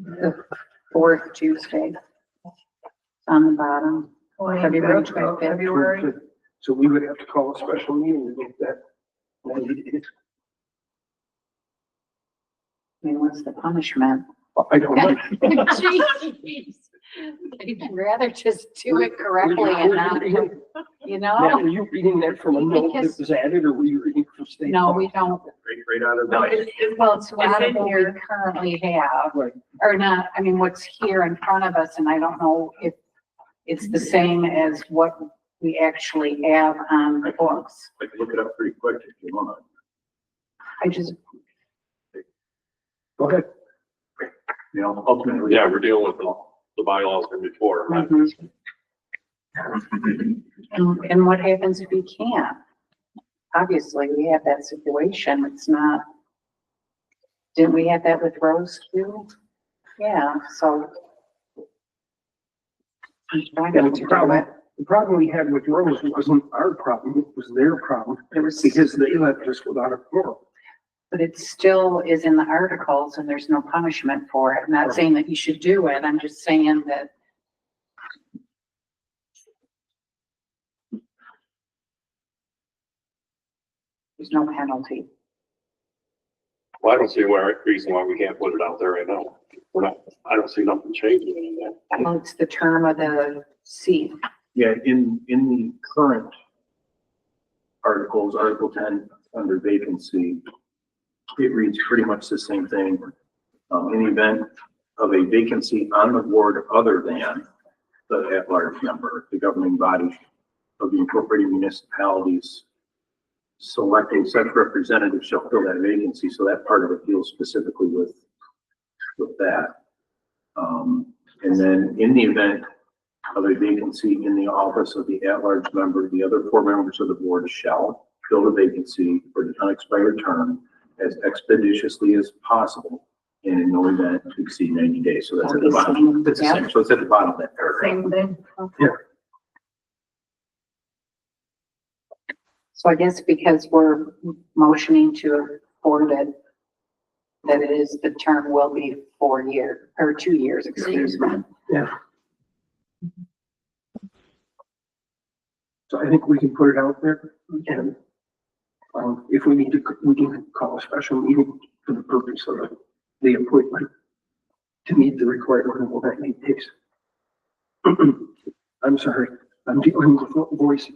The fourth Tuesday. On the bottom. February 25th. February. So we would have to call a special meeting to get that. 90 days. I mean, what's the punishment? I don't know. Jeez. I'd rather just do it correctly and not, you Now, know? were you reading that from a note that was added, or were you reading from state? No, law? we don't. Right out of No, the. Well, it's not in what we here. currently have, Right. or not, I mean, what's here in front of us, and I don't know if it's the same as what we actually have on the books. I can look it up pretty quick if you want. I just, Go ahead. You know, ultimately. Yeah, we're dealing with the bylaws from before. Right? and what happens if you can't? Obviously, we have that situation, it's not, didn't we have that with Rose too? Yeah, so. I'm trying to do it. The problem we had with Rose wasn't our problem, it was their problem. It was because they left us without a quorum. But it still is in the articles and there's no punishment for it. I'm not saying that you should do it. I'm just saying that. There's no penalty. Well, I don't see why reason why we can't put it out there right now. We're not. I don't see nothing changing in that. Well, it's the term of the seat. Yeah, in the current articles, Article 10, under vacancy, it reads pretty much the same thing. In the event of a vacancy on the board other than the at-large member, the governing body of the incorporated municipalities selecting such representative shall fill that vacancy. So that part of it deals specifically with that. And then in the event of a vacancy in the office of the at-large member, the other 4 members of the board shall fill the vacancy for the unexpired term as expeditiously as possible and in no event to exceed 90 days. So that's at the bottom. That's the same. So it's at the bottom of that paragraph. Mm-hmm. Same thing. Okay. Yeah. So I guess because we're motioning to afford it, that it is, the term will be 4 years, or 2 years, excuse me. Yeah. So I think we can put it out there, and if we need to, we can call a special meeting for the purpose of the appointment to meet the requirement of 90 days. I'm sorry, I'm dealing with voice.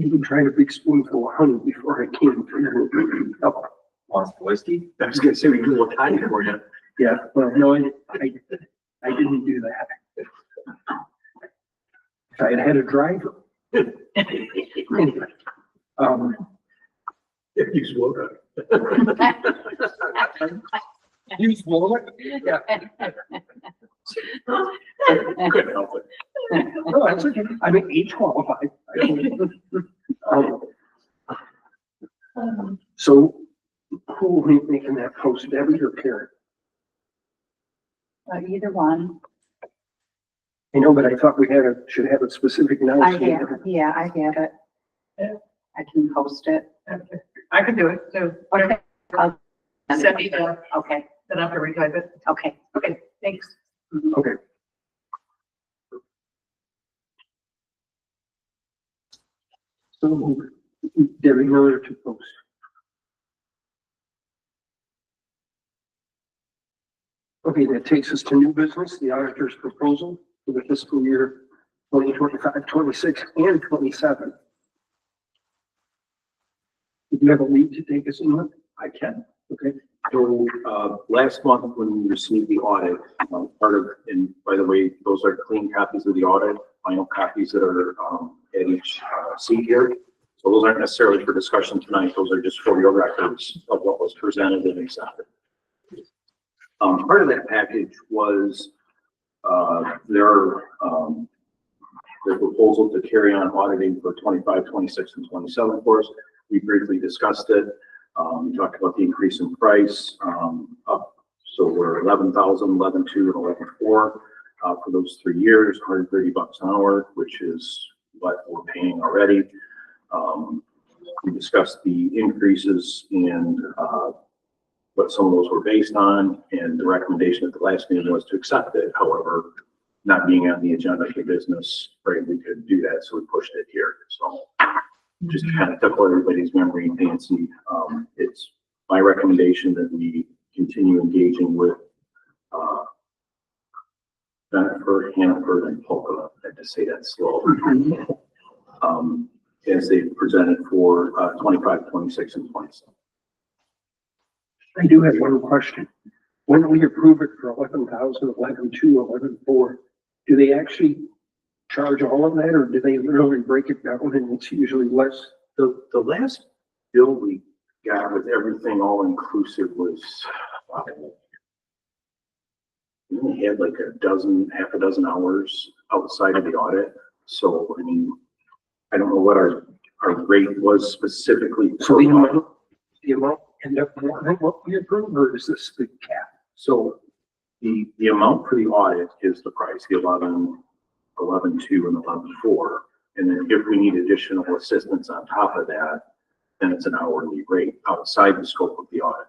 Even tried a big spoonful of honey before I came for help. Wants whiskey? I was gonna say we can look high for you. Yeah, well, no, I didn't do that. If I had had a driver. Anyway, If you swore you swallow it? Yeah. couldn't help it. No, that's okay. I'm age qualified. So who will be making that post, Debbie or Karen? Either one. I know, but I thought we should have a specific I announcement. have, yeah, I have it. I can post it. I can do it, so Okay. I'll send me the, Okay, then I have to retype it. okay. Okay, thanks. Okay. So Debbie Miller to post. Okay, that takes us to new business, the auditor's proposal for the fiscal year 2025, 26, and 27. Do you have a lead to take us in? I can. Okay. So, last month when we received the audit, part of, and by the way, those are clean copies of the audit, final copies that are, at each, seat here. So those aren't necessarily for discussion tonight. Those are just for your records of what was presented and accepted. Part of that package was, their proposal to carry on auditing for 25, 26, and 27 for us. We briefly discussed it. We talked about the increase in price, up. So we're 11,000, 11,2, and 11,4 for those 3 years, $130 an hour, which is what we're paying already. We discussed the increases and, what some of those were based on, and the recommendation at the last meeting was to accept it. However, not being on the agenda for business, right, we could do that, so we pushed it here. So just to kind of tickle everybody's memory, Nancy, it's my recommendation that we continue engaging with, Benford, Hannaford, and Polka. I had to say that slow. As they presented for 25, 26, and 27. I do have one question. When we approve it for 11,000, 11,200, 11,400, do they actually charge all of that, or do they literally break it down and it's usually less? The last bill we got with everything all inclusive was, we only had like half a dozen hours outside of the audit. So, I mean, I don't know what our rate was specifically. So the amount end up more than what we approve, or is this the cap? So the amount for the audit is the price, the 11.2 and 11.4. And then if we need additional assistance on top of that, then it's an hourly rate outside the scope of the audit.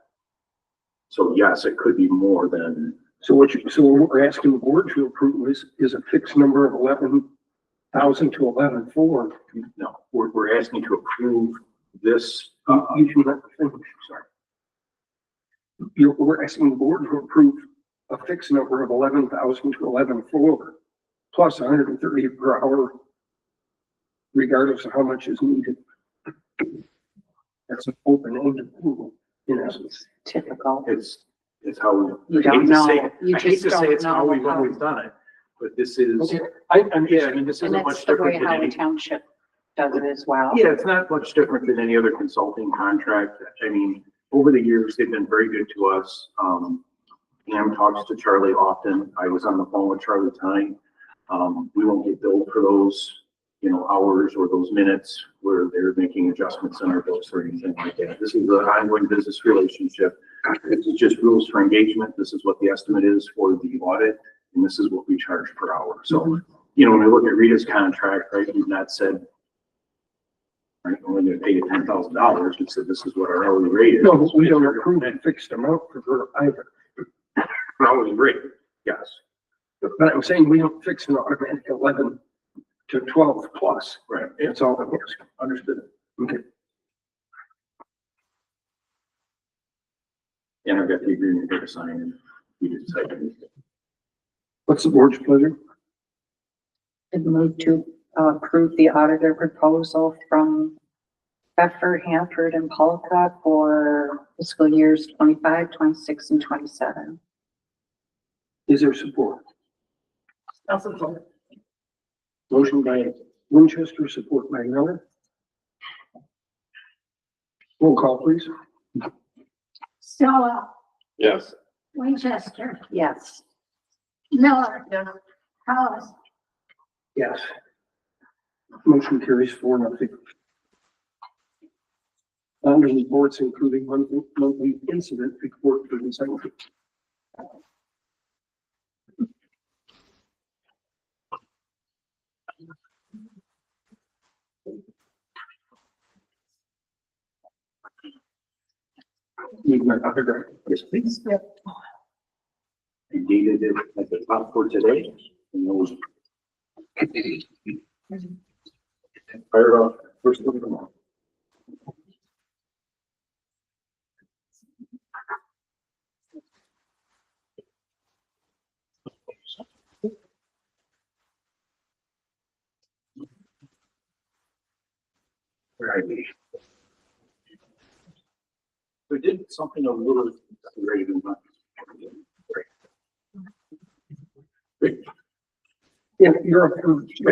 So yes, it could be more than. So what we're asking the board to approve is a fixed number of 11,000 to 11,400. No, we're asking to approve this. You do not finish, sorry. We're asking the board to approve a fixed number of 11,000 to 11,400 plus 130 per hour, regardless of how much is needed. That's an open-ended approval, in essence. Typical. It's how we. You don't know. You I hate just to say don't it's how know we've how. always done it, but this is. Okay. I mean, this And isn't that's much the way different than Howard any. Township does it as well. Yeah, it's not much different than any other consulting contract. I mean, over the years, they've been very good to us. Pam talks to Charlie often. I was on the phone with Charlie tonight. We won't get billed for those, hours or those minutes where they're making adjustments in our bills or anything like that. This is an ongoing business relationship. This is just rules for engagement. This is what the estimate is for the audit, and this is what we charge per hour. So, when we look at Rita's contract, right, we've not said, right, we're only gonna pay you $10,000. We said this is what our hourly rate is. No, but we don't approve a fixed amount for her either. Hourly rate, yes. But I'm saying we don't fix an automatic 11 to 12 plus. Right. That's all I'm asking. Understood. Okay. And I've got the agreement here to sign and we decided. What's the board's pleasure? I'd move to approve the auditor proposal from Bedford, Hanford, and Polka for fiscal years 25, 26, and 27. Is there support? I'll support. Motion by Winchester, support by Miller. Roll call, please. Stella, Yes. Winchester, Yes. Miller, Hollis, Yes. Motion carries 4-0. Under reports, including monthly incident report for the second. Need my autograph. Yes, please. I dated it at the top for today. And those. Fired off first of the month. Right. We did something a little great in my. Yeah, you're up for Just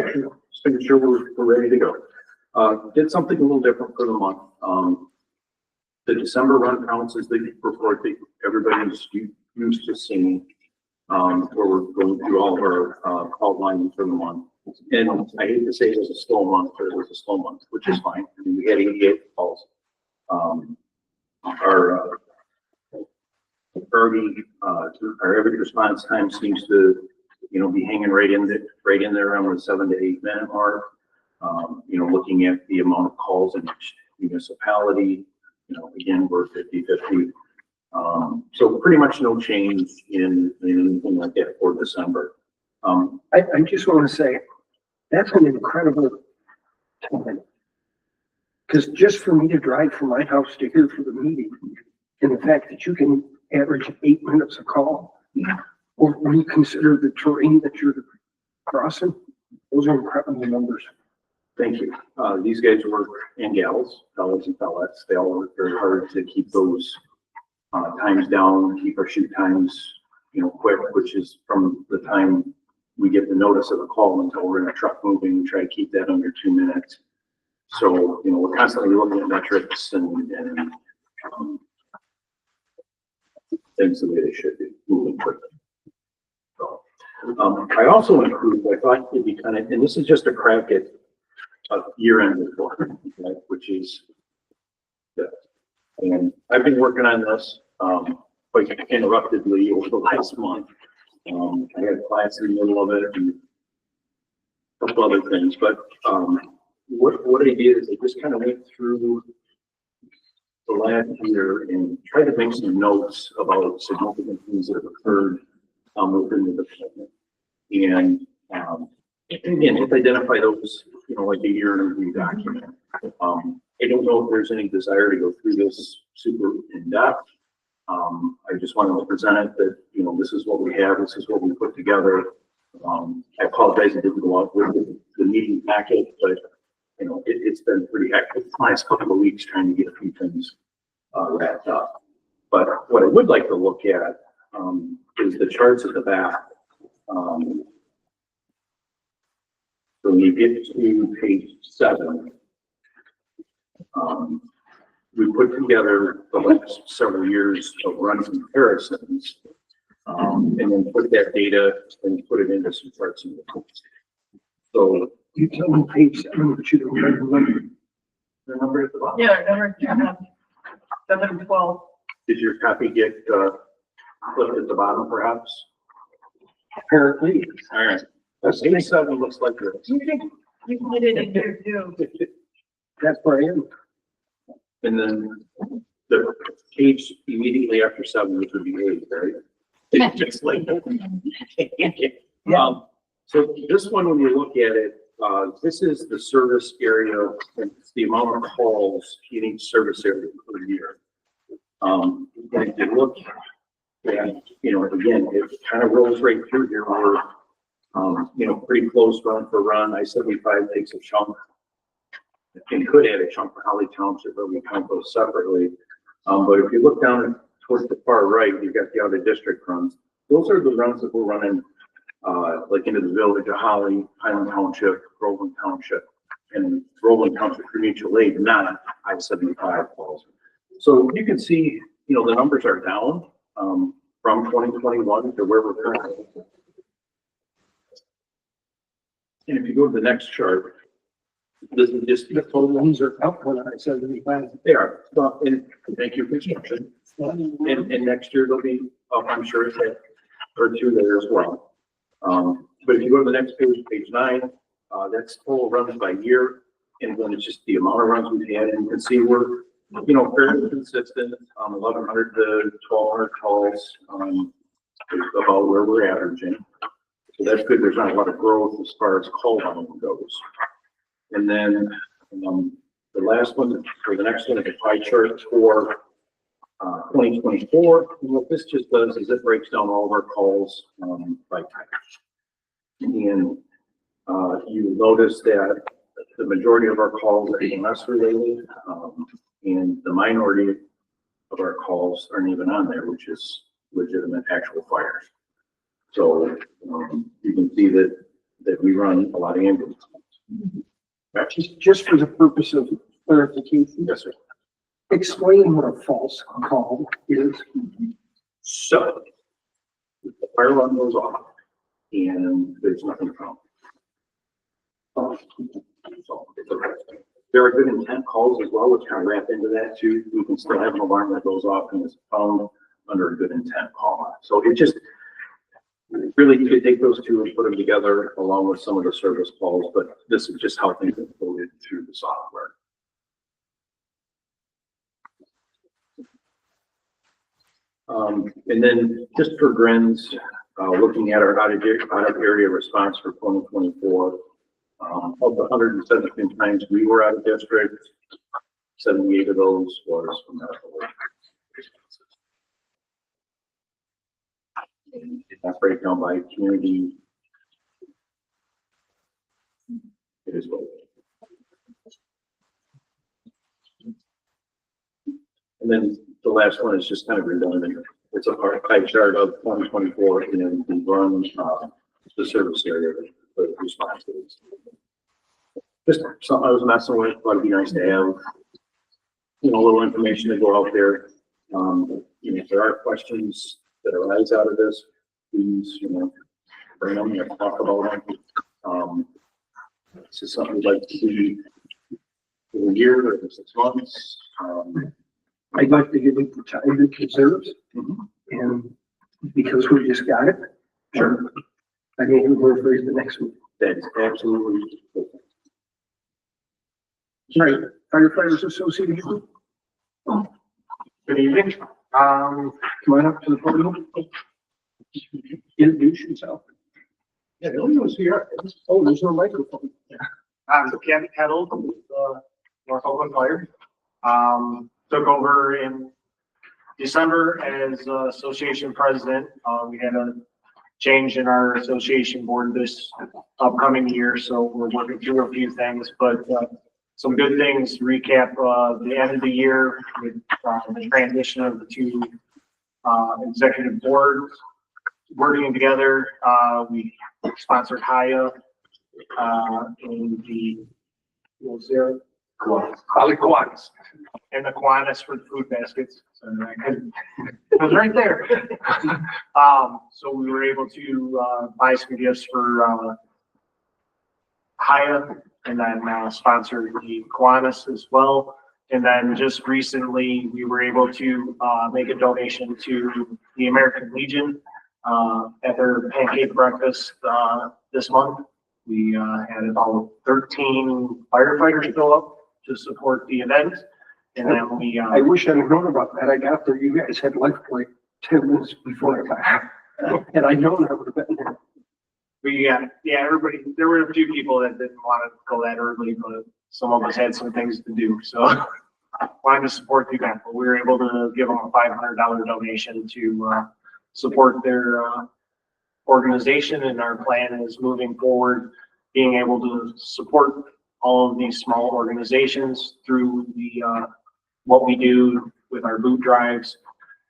making sure we're ready to go. Did something a little different for the month. The December run counts is the report that everybody's used to seeing, where we're going through all of our call lines for the month. And I hate to say it was a slow month, but it was a slow month, which is fine. I mean, we had 88 calls. Our average response time seems to, be hanging right in there around the 7 to 8 minute mark. Looking at the amount of calls in each municipality, again, we're 50/50. So pretty much no change in anything like that for December. I just want to say, that's an incredible time. Because just for me to drive from my house to here for the meeting, and the fact that you can average 8 minutes a call, or when you consider the terrain that you're crossing, those are incredible numbers. Thank you. These guys work, and gals, fellas and fellettes, they all work very hard to keep those times down, keep our shoot times, quick, which is from the time we get the notice of a call until we're in a truck moving. We try to keep that under 2 minutes. So, we're constantly looking at metrics and things the way they should be, moving quickly. So, I also improved, I thought it'd be kind of, and this is just a crack at a year-end report, right, which is good. And I've been working on this quite interruptedly over the last month. I had class in the middle of it and a couple other things, but what I did is I just kind of went through the last year and tried to make some notes about significant things that have occurred within the department. And again, if identify those, like a year in review document. I don't know if there's any desire to go through this super in depth. I just wanted to present it that, this is what we have, this is what we put together. I apologize I didn't go out with the meeting packet, but it's been pretty hectic the last couple of weeks trying to get a few things wrapped up. But what I would like to look at is the charts at the back. So when you get to page 7, we put together the last several years of run comparisons, and then put that data and put it into some charts and reports. So You tell me page 7, but you don't remember. the number at the bottom. Yeah, number 712. Did your copy get flipped at the bottom perhaps? Apparently. All right. Page 7 looks like this. You put it in here too. That's where I am. And then the page immediately after 7, which would be 8, right? It's just like, so this one, when you look at it, this is the service area, and it's the amount of calls in each service area per year. And if you look at, again, it kind of rolls right through here. We're, pretty close run for run. I-75 takes a chunk. And could add a chunk for Holly Township, but we count those separately. But if you look down towards the far right, you've got the other district runs. Those are the runs that we're running, like into the village of Holly, Highland Township, Groveland Township, and Groveland Township for mutual aid, not I-75 calls. So you can see, the numbers are down from 2021 to where we're currently. And if you go to the next chart, this is just The total ones are up when I said 75. they are. Well, and thank you for construction. And next year they'll be up, I'm sure, or 2 there as well. But if you go to the next page, page 9, that's total runs by year. And then it's just the amount of runs we've had. And you can see we're, fairly consistent, 1,100 to 1,200 calls, is about where we're averaging. So that's good. There's not a lot of growth as far as call volume goes. And then the last one, or the next one, is a pie chart for 2024. And what this just does is it breaks down all of our calls by type. And you notice that the majority of our calls are EMS related, and the minority of our calls aren't even on there, which is legitimate actual fires. So you can see that we run a lot of ambulances. Just for the purpose of clarification, Yes, sir. explain what a false call is. So the fire alarm goes off and there's nothing wrong. So it's okay. There are good intent calls as well, which kind of wrap into that too. We can still have an alarm that goes off and is found under a good intent call. So it just, really, you could take those two and put them together along with some of the service calls, but this is just how things are loaded through the software. And then just for grins, looking at our audit area response for 2024, of the 117 times we were out of district, 78 of those was from medical responses. That breakdown by community. It is what it is. And then the last one is just kind of redundant. It's a pie chart of 2024 and then we run the service area for responses. Just something I was messing with, thought it'd be nice to have, you know, a little information to go out there. You know, if there are questions that arise out of this, please, you know, bring them and talk about them. This is something we'd like to see in a year or 6 months. I'd like to give it the time it deserves, and because we just got it. Sure. I mean, we're afraid the next one. That is absolutely. Right, Firefighters Association, Good evening. come on up to the podium. Introduce yourself. Yeah, the only one's here. Oh, there's no microphone. I'm Kevin Kettle with North Oakland Fire. Took over in December as association president. We had a change in our association board this upcoming year, so we're working through a few things, but some good things to recap the end of the year with the transition of the two executive boards working together. We sponsored HIA in the Kiwanis and the Kiwanis for the food baskets. So it was right there. So we were able to buy some gifts for HIA and then sponsor the Kiwanis as well. And then just recently, we were able to make a donation to the American Legion at their pancake breakfast this month. We had about 13 firefighters show up to support the event. And then we, I wish I'd known about that. I got there, you guys had left like 10 minutes before I left. And I know I would have been there. everybody, there were a few people that didn't want to go that early, but some of us had some things to do. So wanted to support the event, but we were able to give them a $500 donation to support their organization. And our plan is moving forward, being able to support all of these small organizations through the what we do with our boot drives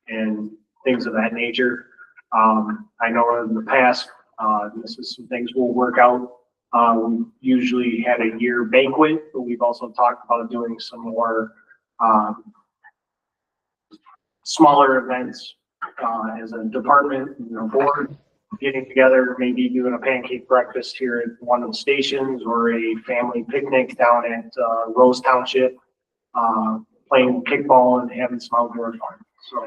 and things of that nature. I know in the past, this is some things we'll work out. We usually had a year banquet, but we've also talked about doing some more smaller events as a department, board, getting together, maybe doing a pancake breakfast here at one of the stations or a family picnic down at Rose Township, playing kickball and having some outdoor fun. So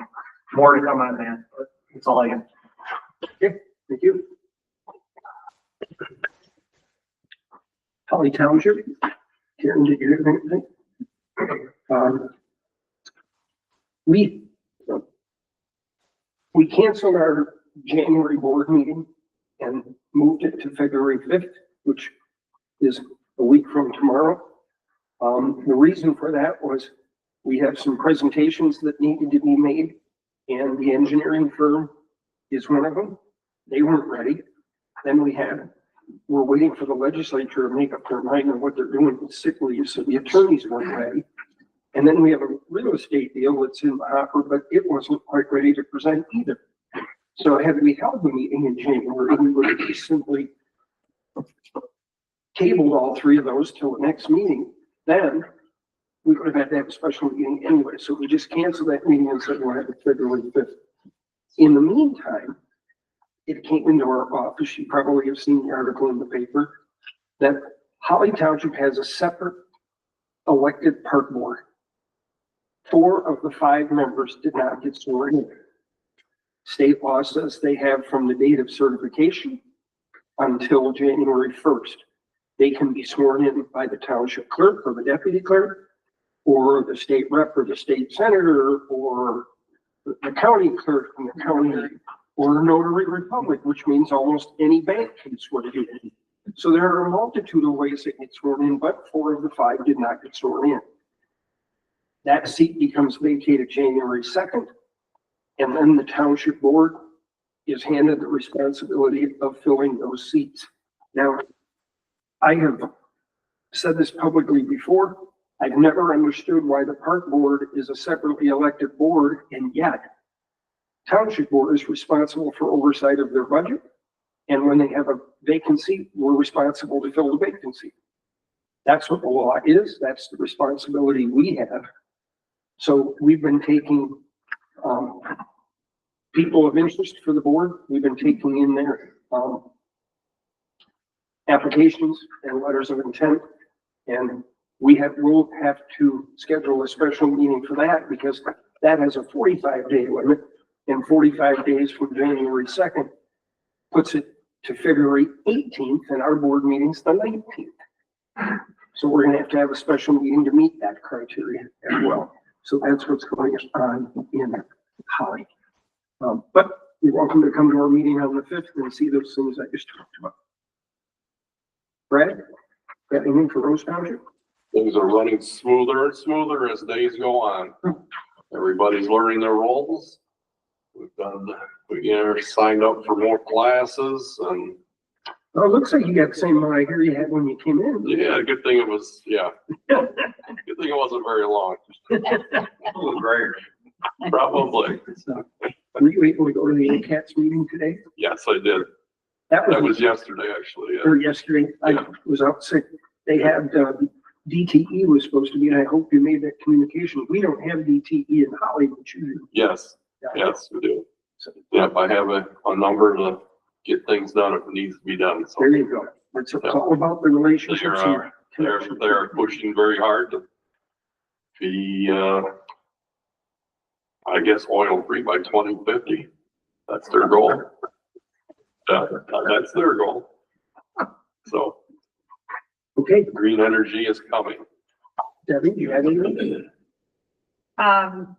more to come on that, but that's all I got. Okay, thank you. Holly Township, Karen, did you have anything? We canceled our January board meeting and moved it to February 5th, which is a week from tomorrow. The reason for that was we have some presentations that needed to be made, and the engineering firm is one of them. They weren't ready. Then we're waiting for the legislature to make up their mind on what they're doing with sick leave, so the attorneys weren't ready. And then we have a real estate deal that's in the hopper, but it wasn't quite ready to present either. So had we held the meeting in January, we would have just simply tabled all three of those till the next meeting. Then we would have had to have a special meeting anyway. So we just canceled that meeting and said we'll have it February 5th. In the meantime, it came into our office. You probably have seen the article in the paper that Holly Township has a separate elected park board. 4 of the 5 members did not get sworn in. State law says they have from the date of certification until January 1st. They can be sworn in by the township clerk or the deputy clerk, or the state rep or the state senator, or the county clerk from the county, or a notary republic, which means almost any bank can swear you in. So there are a multitude of ways that get sworn in, but 4 of the 5 did not get sworn in. That seat becomes vacated January 2nd, and then the township board is handed the responsibility of filling those seats. Now, I have said this publicly before. I've never understood why the park board is a separately elected board, and yet township board is responsible for oversight of their budget. And when they have a vacancy, we're responsible to fill the vacancy. That's what the law is. That's the responsibility we have. So we've been taking people of interest for the board. We've been taking in their applications and letters of intent. And we'll have to schedule a special meeting for that, because that has a 45-day limit, and 45 days from January 2nd puts it to February 18th, and our board meeting's the 19th. So we're gonna have to have a special meeting to meet that criteria as well. So that's what's going on in Holly. But you're welcome to come to our meeting on the 5th and see those things I just talked about. Brad, got anything for Rose Township? Things are running smoother and smoother as days go on. Everybody's learning their roles. We are signed up for more classes, and Oh, it looks like you got the same amount I hear you had when you came in. yeah, good thing it was, yeah. Good thing it wasn't very long. Probably. So, were you able to go to the ACATS meeting today? Yes, I did. That That was yesterday, actually. Yeah. or yesterday. I was out sick. They had, DTE was supposed to be, and I hope you made that communication. We don't have DTE in Hollywood, you do. Yes, yes, we do. Yep, I have a number to get things done if it needs to be done. So There you go. It's all about the relationships. they're pushing very hard to be, I guess, oil free by 2050. That's their goal. Yeah, that's their goal. So Okay, green energy is coming. Debbie, you have anything? Well,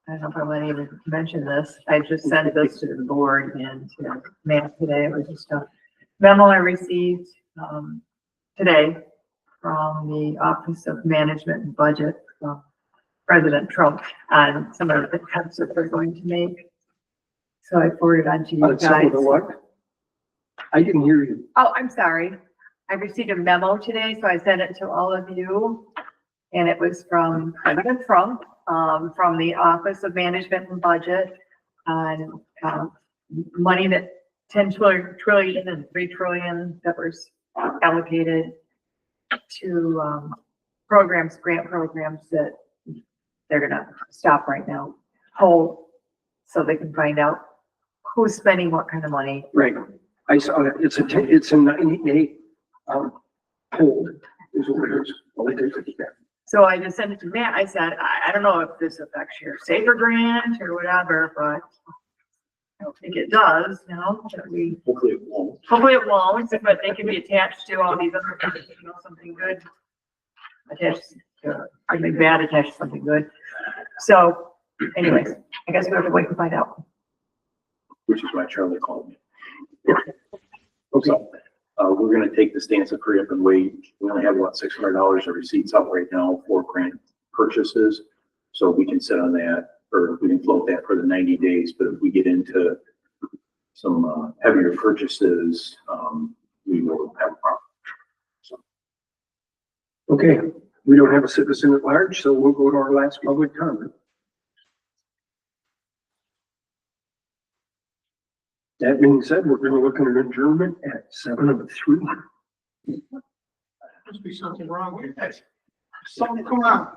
I don't know if I want to even mention this. I just sent this to the board and to Matt today. It was just a memo I received, today from the Office of Management and Budget, from President Trump, on some of the cuts that they're going to make. So I forwarded on to you Some guys. of the what? I didn't hear you. Oh, I'm sorry. I received a memo today, so I sent it to all of you. And it was from President Trump, from the Office of Management and Budget, on money that 10 trillion and 3 trillion that was allocated to programs, grant programs that they're gonna stop right now, hold, so they can find out who's spending what kind of money. Right. I saw that. It's a 90-day, hold is what it is. All it is. So I just sent it to Matt. I said, I don't know if this affects your safer grant or whatever, but I don't think it does, you know, that we, Hopefully it won't. hopefully it won't, but they can be attached to all these other things, you know, something good attached to, something bad attached to something good. So anyways, I guess we have to wait and find out. Which is why Charlie called me. So, we're gonna take the stance of hurry up and wait. We only have about $600 of receipts out right now for grant purchases. So we can sit on that, or we can float that for the 90 days, but if we get into some heavier purchases, we will have a problem. So, Okay, we don't have a citizen at large, so we'll go to our last public comment. That being said, we're gonna look at an adjournment at 7:03. Must be something wrong with that. Something, come on.